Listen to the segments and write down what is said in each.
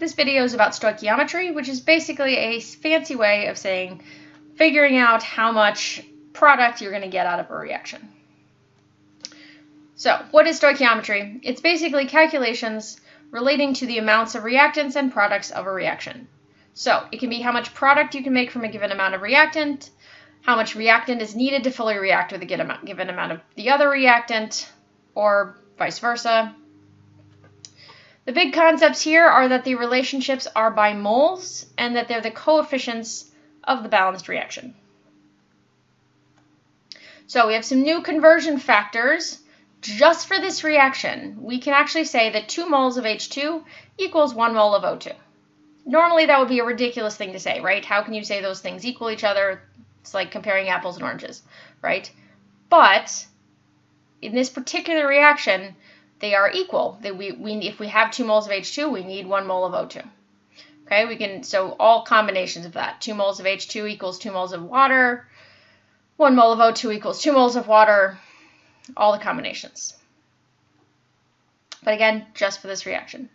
This video is about stoichiometry, which is basically a fancy way of saying figuring out how much product you're going to get out of a reaction. So, what is stoichiometry? It's basically calculations relating to the amounts of reactants and products of a reaction. So, it can be how much product you can make from a given amount of reactant, how much reactant is needed to fully react with a given amount of the other reactant, or vice versa. The big concepts here are that the relationships are by moles and that they're the coefficients of the balanced reaction. So we have some new conversion factors. Just for this reaction, we can actually say that 2 moles of H2 equals 1 mole of O2. Normally that would be a ridiculous thing to say, right? How can you say those things equal each other? It's like comparing apples and oranges, right? But in this particular reaction, they are equal. If we have 2 moles of H2, we need 1 mole of O2. Okay, so all combinations of that. 2 moles of H2 equals 2 moles of water. 1 mole of O2 equals 2 moles of water. All the combinations. But again, just for this reaction.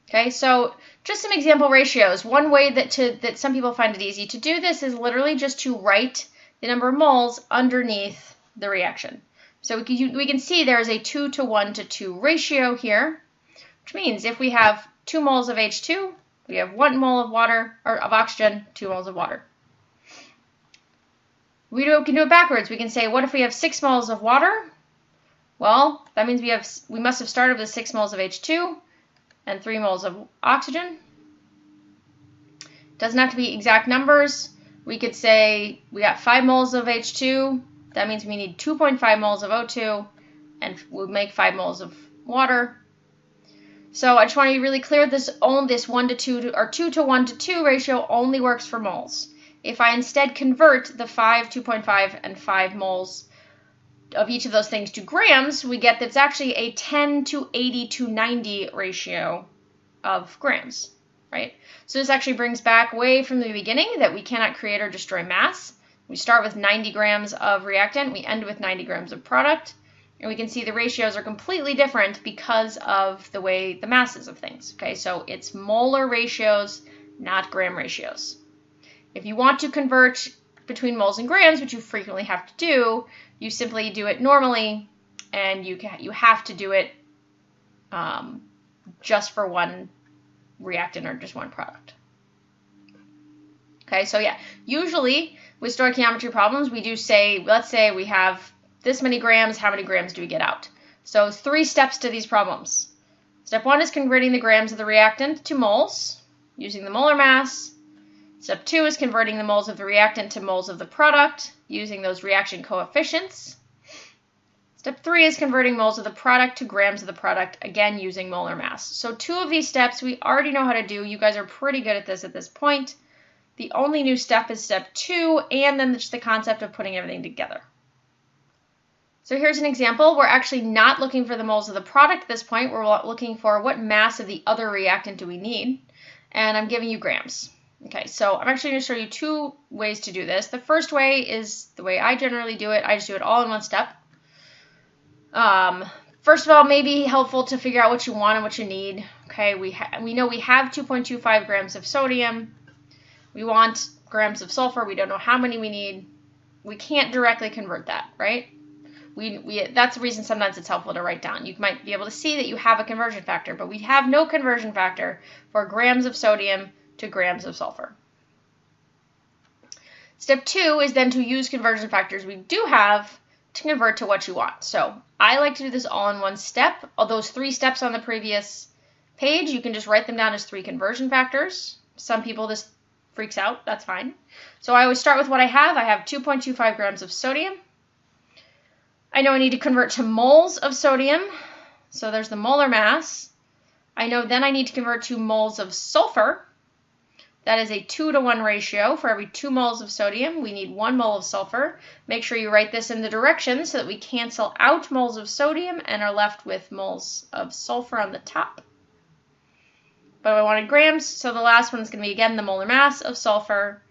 Okay, so just some example ratios. One way that some people find it easy to do this is literally just to write the number of moles underneath the reaction. So we can see there is a 2 to 1 to 2 ratio here, which means if we have 2 moles of H2, we have 1 mole of water, or of oxygen, 2 moles of water. We can do it backwards. We can say, what if we have 6 moles of water? Well, that means we must have started with 6 moles of H2 and 3 moles of oxygen. Doesn't have to be exact numbers. We could say we got 5 moles of H2. That means we need 2.5 moles of O2, and we'll make 5 moles of water. So I just want to be really clear, this 1 to 2, or 2 to 1 to 2 ratio only works for moles. If I instead convert the 5, 2.5, and 5 moles of each of those things to grams, we get that it's actually a 10 to 80 to 90 ratio of grams, right? So this actually brings back way from the beginning that we cannot create or destroy mass. We start with 90 grams of reactant, we end with 90 grams of product, and we can see the ratios are completely different because of the way the masses of things, okay? So it's molar ratios, not gram ratios. If you want to convert between moles and grams, which you frequently have to do, you simply do it normally, and you have to do it just for one reactant or just one product. Okay, so yeah, usually with stoichiometry problems, we do say, let's say we have this many grams, how many grams do we get out? So 3 steps to these problems. Step 1 is converting the grams of the reactant to moles using the molar mass. Step 2 is converting the moles of the reactant to moles of the product using those reaction coefficients. Step 3 is converting moles of the product to grams of the product, again using molar mass. So 2 of these steps we already know how to do. You guys are pretty good at this point. The only new step is step 2, and then just the concept of putting everything together. So here's an example. We're actually not looking for the moles of the product at this point. We're looking for what mass of the other reactant do we need, and I'm giving you grams. Okay, so I'm actually going to show you 2 ways to do this. The first way is the way I generally do it. I just do it all in one step. First of all, maybe helpful to figure out what you want and what you need. Okay, we know we have 2.25 grams of sodium. We want grams of sulfur. We don't know how many we need. We can't directly convert that, right? That's the reason sometimes it's helpful to write down. You might be able to see that you have a conversion factor, but we have no conversion factor for grams of sodium to grams of sulfur. Step 2 is then to use conversion factors we do have to convert to what you want. So I like to do this all in one step. All those 3 steps on the previous page, you can just write them down as 3 conversion factors. Some people this freaks out, that's fine. So I always start with what I have. I have 2.25 grams of sodium. I know I need to convert to moles of sodium. So there's the molar mass. I know then I need to convert to moles of sulfur. That is a 2 to 1 ratio. For every 2 moles of sodium, we need 1 mole of sulfur. Make sure you write this in the direction so that we cancel out moles of sodium and are left with moles of sulfur on the top. But I wanted grams, so the last one is going to be, again, the molar mass of sulfur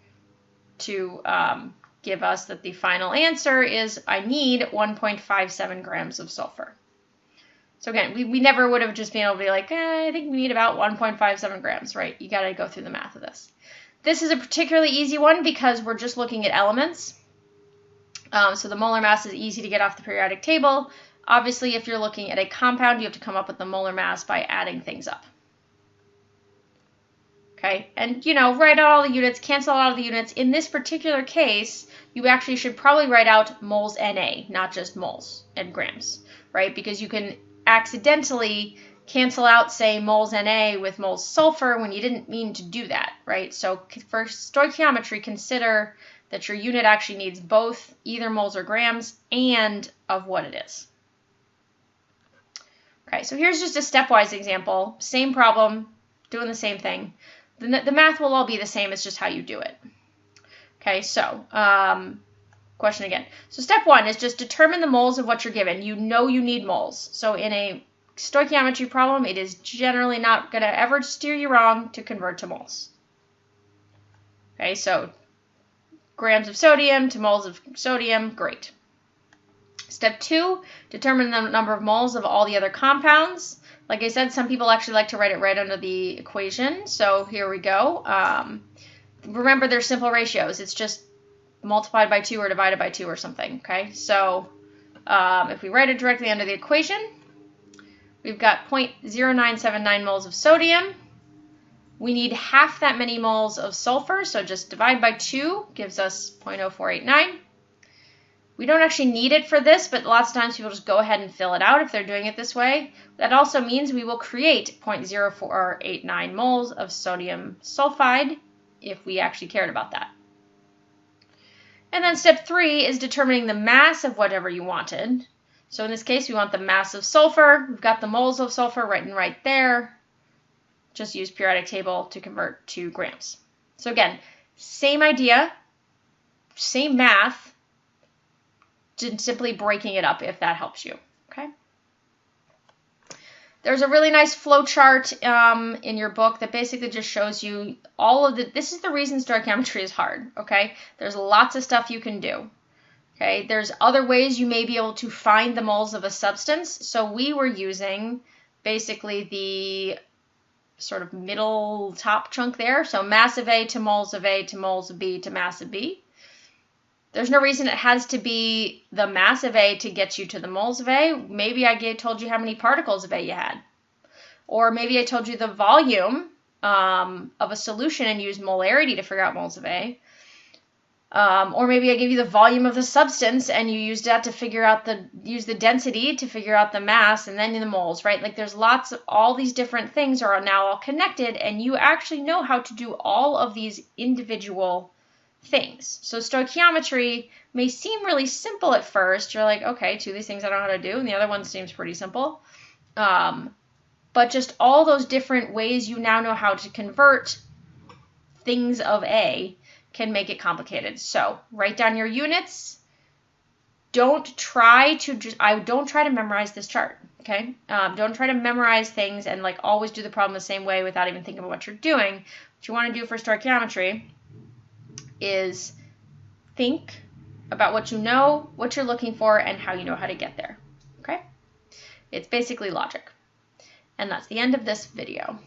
to give us that the final answer is I need 1.57 grams of sulfur. So again, we never would have just been able to be like, I think we need about 1.57 grams, right? You got to go through the math of this. This is a particularly easy one because we're just looking at elements. So the molar mass is easy to get off the periodic table. Obviously, if you're looking at a compound, you have to come up with the molar mass by adding things up. Okay, and write out all the units, cancel out all the units. In this particular case, you actually should probably write out moles NA, not just moles and grams, right? Because you can accidentally cancel out, say, moles Na with moles sulfur when you didn't mean to do that, right? So for stoichiometry, consider that your unit actually needs both either moles or grams and of what it is. Okay, so here's just a stepwise example. Same problem, doing the same thing. The math will all be the same, it's just how you do it. Okay, so question again. So step 1 is just determine the moles of what you're given. You know you need moles. So in a stoichiometry problem, it is generally not going to ever steer you wrong to convert to moles. Okay, so grams of sodium to moles of sodium, great. Step 2, determine the number of moles of all the other compounds. Like I said, some people actually like to write it right under the equation. So here we go. Remember, they're simple ratios. It's just multiplied by 2 or divided by 2 or something. Okay, so if we write it directly under the equation, we've got 0.0979 moles of sodium. We need half that many moles of sulfur, so just divide by 2 gives us 0.0489. We don't actually need it for this, but lots of times people just go ahead and fill it out if they're doing it this way. That also means we will create 0.0489 moles of sodium sulfide if we actually cared about that. And then step 3 is determining the mass of whatever you wanted. So in this case, we want the mass of sulfur. We've got the moles of sulfur written right there. Just use periodic table to convert to grams. So again, same idea, same math, just simply breaking it up if that helps you, okay? There's a really nice flow chart in your book that basically just shows you all of this is the reason stoichiometry is hard, okay? There's lots of stuff you can do, okay? There's other ways you may be able to find the moles of a substance. So we were using basically the sort of middle top chunk there. So mass of A to moles of A to moles of B to mass of B. There's no reason it has to be the mass of A to get you to the moles of A. Maybe I told you how many particles of A you had. Or maybe I told you the volume of a solution and used molarity to figure out moles of A. Or maybe I gave you the volume of the substance and you used that to figure out use the density to figure out the mass and then in the moles, right? Like there's lots of, all these different things are now all connected and you actually know how to do all of these individual things. So stoichiometry may seem really simple at first. You're like, okay, 2 of these things I don't know how to do, and the other one seems pretty simple. But just all those different ways you now know how to convert things of A can make it complicated. So write down your units. Don't try to memorize this chart, okay? Don't try to memorize things and like always do the problem the same way without even thinking about what you're doing. What you want to do for stoichiometry is think about what you know, what you're looking for, and how you know how to get there, okay? It's basically logic. And that's the end of this video.